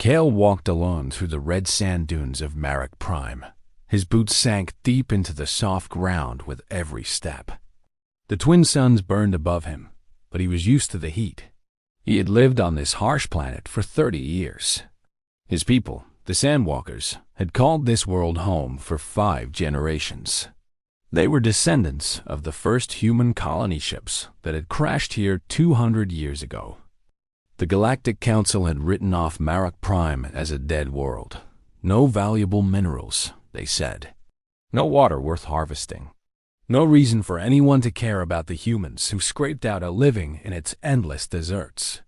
Kale walked alone through the red sand dunes of Marek Prime. His boots sank deep into the soft ground with every step. The twin suns burned above him, but he was used to the heat. He had lived on this harsh planet for 30 years. His people, the Sandwalkers, had called this world home for 5 generations. They were descendants of the first human colony ships that had crashed here 200 years ago. The Galactic Council had written off Marek Prime as a dead world. No valuable minerals, they said. No water worth harvesting. No reason for anyone to care about the humans who scraped out a living in its endless deserts.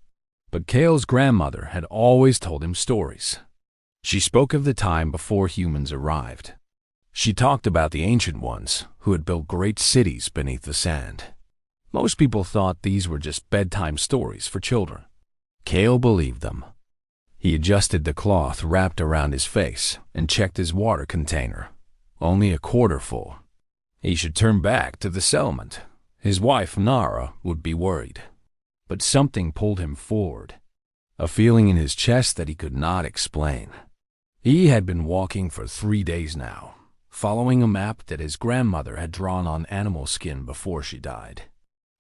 But Kale's grandmother had always told him stories. She spoke of the time before humans arrived. She talked about the ancient ones who had built great cities beneath the sand. Most people thought these were just bedtime stories for children. Kale believed them. He adjusted the cloth wrapped around his face and checked his water container. Only a quarter full. He should turn back to the settlement. His wife, Nara, would be worried. But something pulled him forward. A feeling in his chest that he could not explain. He had been walking for 3 days now, following a map that his grandmother had drawn on animal skin before she died.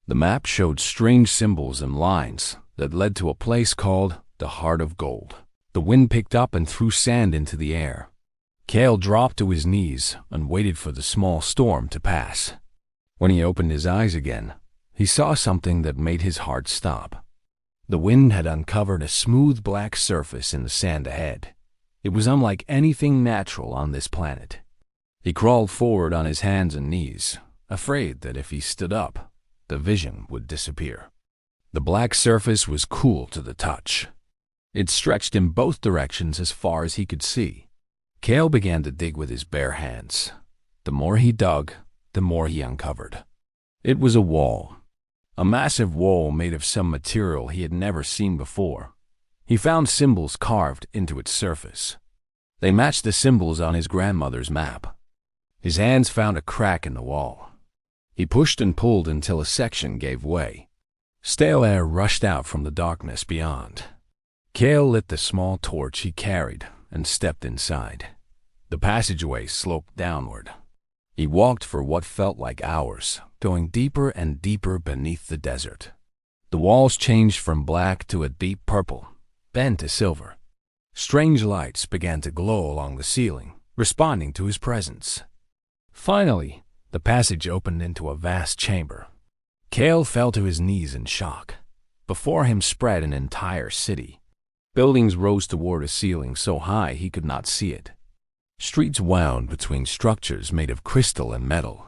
The map showed strange symbols and lines that led to a place called the Heart of Gold. The wind picked up and threw sand into the air. Kale dropped to his knees and waited for the small storm to pass. When he opened his eyes again, he saw something that made his heart stop. The wind had uncovered a smooth black surface in the sand ahead. It was unlike anything natural on this planet. He crawled forward on his hands and knees, afraid that if he stood up, the vision would disappear. The black surface was cool to the touch. It stretched in both directions as far as he could see. Kale began to dig with his bare hands. The more he dug, the more he uncovered. It was a wall. A massive wall made of some material he had never seen before. He found symbols carved into its surface. They matched the symbols on his grandmother's map. His hands found a crack in the wall. He pushed and pulled until a section gave way. Stale air rushed out from the darkness beyond. Kale lit the small torch he carried and stepped inside. The passageway sloped downward. He walked for what felt like hours, going deeper and deeper beneath the desert. The walls changed from black to a deep purple, then to silver. Strange lights began to glow along the ceiling, responding to his presence. Finally, the passage opened into a vast chamber. Kale fell to his knees in shock. Before him spread an entire city. Buildings rose toward a ceiling so high he could not see it. Streets wound between structures made of crystal and metal.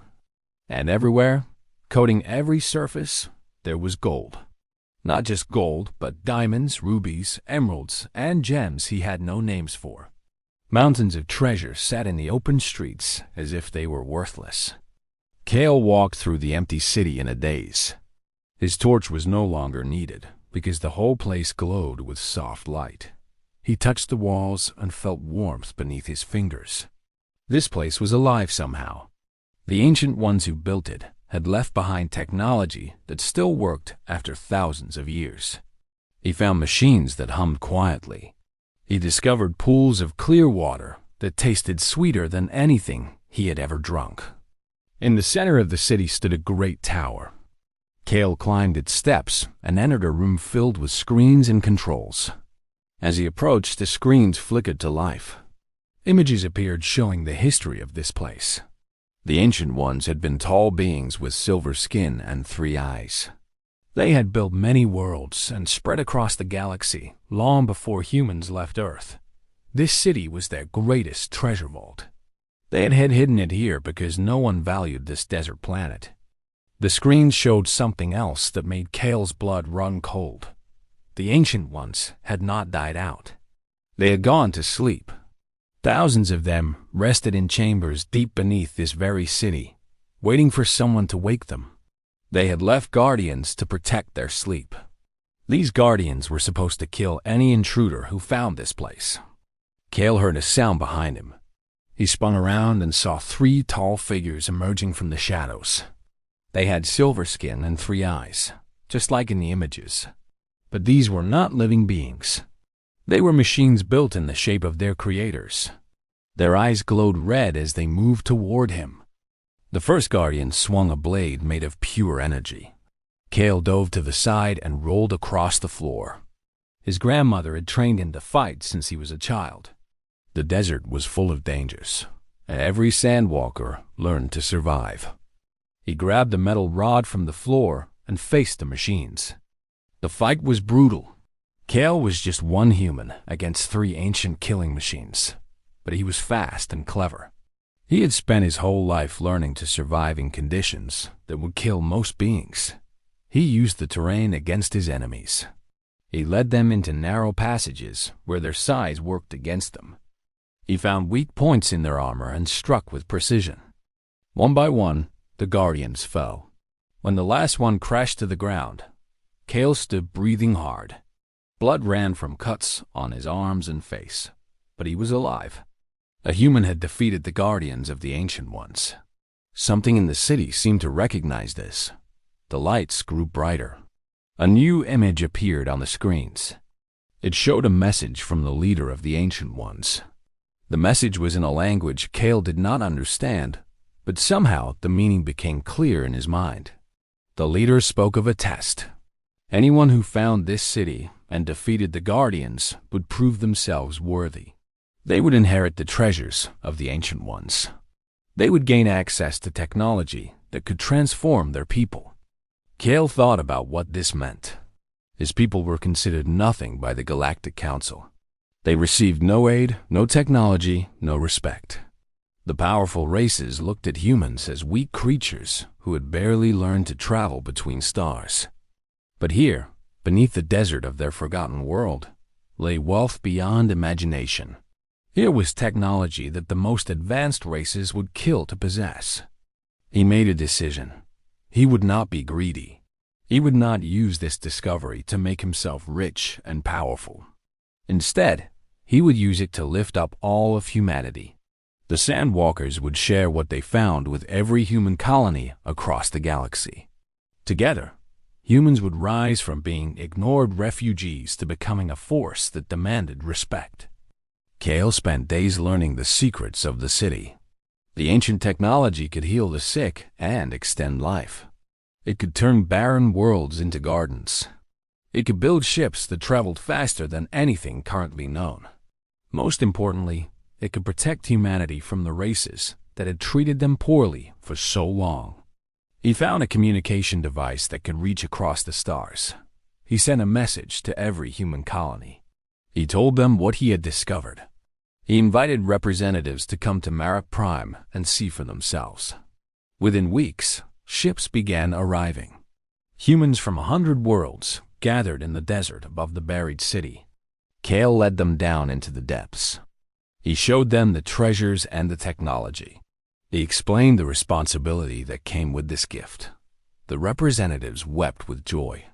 And everywhere, coating every surface, there was gold. Not just gold, but diamonds, rubies, emeralds, and gems he had no names for. Mountains of treasure sat in the open streets as if they were worthless. Kale walked through the empty city in a daze. His torch was no longer needed because the whole place glowed with soft light. He touched the walls and felt warmth beneath his fingers. This place was alive somehow. The ancient ones who built it had left behind technology that still worked after thousands of years. He found machines that hummed quietly. He discovered pools of clear water that tasted sweeter than anything he had ever drunk. In the center of the city stood a great tower. Kale climbed its steps and entered a room filled with screens and controls. As he approached, the screens flickered to life. Images appeared showing the history of this place. The ancient ones had been tall beings with silver skin and 3 eyes. They had built many worlds and spread across the galaxy long before humans left Earth. This city was their greatest treasure vault. They had hidden it here because no one valued this desert planet. The screens showed something else that made Kale's blood run cold. The ancient ones had not died out. They had gone to sleep. Thousands of them rested in chambers deep beneath this very city, waiting for someone to wake them. They had left guardians to protect their sleep. These guardians were supposed to kill any intruder who found this place. Kale heard a sound behind him. He spun around and saw 3 tall figures emerging from the shadows. They had silver skin and 3 eyes, just like in the images. But these were not living beings. They were machines built in the shape of their creators. Their eyes glowed red as they moved toward him. The first guardian swung a blade made of pure energy. Kale dove to the side and rolled across the floor. His grandmother had trained him to fight since he was a child. The desert was full of dangers, and every sandwalker learned to survive. He grabbed a metal rod from the floor and faced the machines. The fight was brutal. Kale was just one human against 3 ancient killing machines, but he was fast and clever. He had spent his whole life learning to survive in conditions that would kill most beings. He used the terrain against his enemies. He led them into narrow passages where their size worked against them. He found weak points in their armor and struck with precision. One by one, the guardians fell. When the last one crashed to the ground, Kale stood breathing hard. Blood ran from cuts on his arms and face, but he was alive. A human had defeated the guardians of the Ancient Ones. Something in the city seemed to recognize this. The lights grew brighter. A new image appeared on the screens. It showed a message from the leader of the Ancient Ones. The message was in a language Kale did not understand, but somehow the meaning became clear in his mind. The leader spoke of a test. Anyone who found this city and defeated the Guardians would prove themselves worthy. They would inherit the treasures of the Ancient Ones. They would gain access to technology that could transform their people. Kale thought about what this meant. His people were considered nothing by the Galactic Council. They received no aid, no technology, no respect. The powerful races looked at humans as weak creatures who had barely learned to travel between stars. But here, beneath the desert of their forgotten world, lay wealth beyond imagination. Here was technology that the most advanced races would kill to possess. He made a decision. He would not be greedy. He would not use this discovery to make himself rich and powerful. Instead, he would use it to lift up all of humanity. The Sandwalkers would share what they found with every human colony across the galaxy. Together, humans would rise from being ignored refugees to becoming a force that demanded respect. Kale spent days learning the secrets of the city. The ancient technology could heal the sick and extend life. It could turn barren worlds into gardens. It could build ships that traveled faster than anything currently known. Most importantly, it could protect humanity from the races that had treated them poorly for so long. He found a communication device that could reach across the stars. He sent a message to every human colony. He told them what he had discovered. He invited representatives to come to Marak Prime and see for themselves. Within weeks, ships began arriving. Humans from 100 worlds gathered in the desert above the buried city. Kale led them down into the depths. He showed them the treasures and the technology. He explained the responsibility that came with this gift. The representatives wept with joy.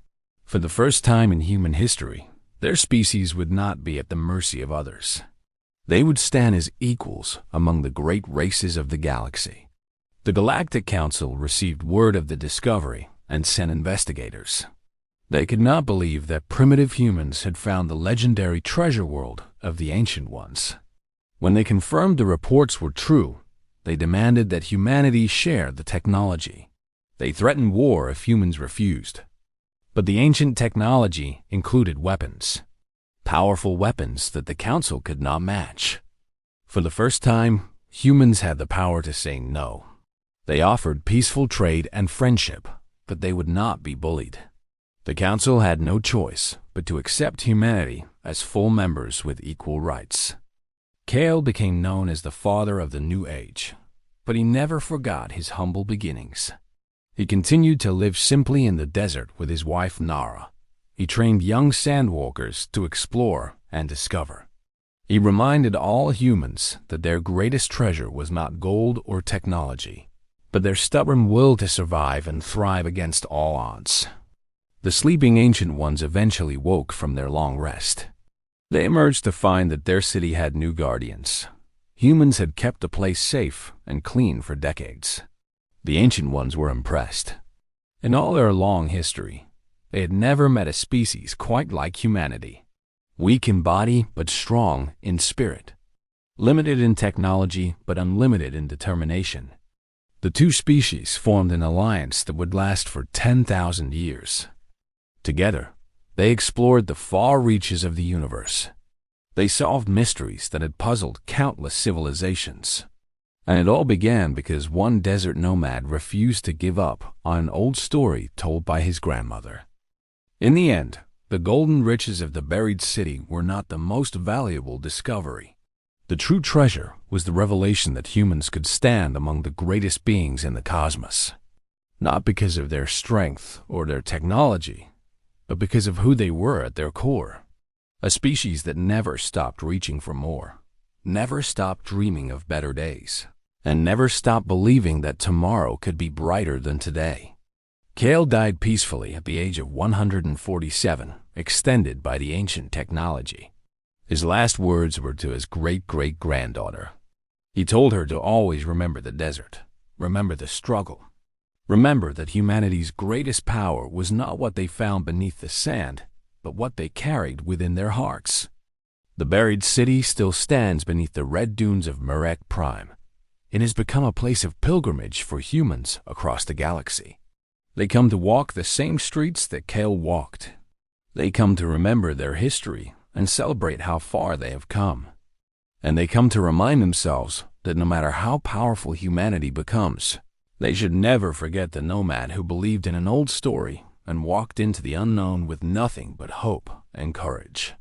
For the first time in human history, their species would not be at the mercy of others. They would stand as equals among the great races of the galaxy. The Galactic Council received word of the discovery and sent investigators. They could not believe that primitive humans had found the legendary treasure world of the Ancient Ones. When they confirmed the reports were true, they demanded that humanity share the technology. They threatened war if humans refused. But the ancient technology included weapons. Powerful weapons that the Council could not match. For the first time, humans had the power to say no. They offered peaceful trade and friendship, but they would not be bullied. The Council had no choice but to accept humanity as full members with equal rights. Kale became known as the father of the New Age, but he never forgot his humble beginnings. He continued to live simply in the desert with his wife Nara. He trained young sandwalkers to explore and discover. He reminded all humans that their greatest treasure was not gold or technology, but their stubborn will to survive and thrive against all odds. The sleeping Ancient Ones eventually woke from their long rest. They emerged to find that their city had new guardians. Humans had kept the place safe and clean for decades. The Ancient Ones were impressed. In all their long history, they had never met a species quite like humanity. Weak in body, but strong in spirit. Limited in technology, but unlimited in determination. The two species formed an alliance that would last for 10,000 years. Together, they explored the far reaches of the universe. They solved mysteries that had puzzled countless civilizations. And it all began because one desert nomad refused to give up on an old story told by his grandmother. In the end, the golden riches of the buried city were not the most valuable discovery. The true treasure was the revelation that humans could stand among the greatest beings in the cosmos, not because of their strength or their technology, but because of who they were at their core. A species that never stopped reaching for more, never stopped dreaming of better days, and never stopped believing that tomorrow could be brighter than today. Cale died peacefully at the age of 147, extended by the ancient technology. His last words were to his great-great-granddaughter. He told her to always remember the desert, remember the struggle, remember that humanity's greatest power was not what they found beneath the sand, but what they carried within their hearts. The buried city still stands beneath the red dunes of Marek Prime. It has become a place of pilgrimage for humans across the galaxy. They come to walk the same streets that Cale walked. They come to remember their history and celebrate how far they have come. And they come to remind themselves that no matter how powerful humanity becomes, they should never forget the nomad who believed in an old story and walked into the unknown with nothing but hope and courage.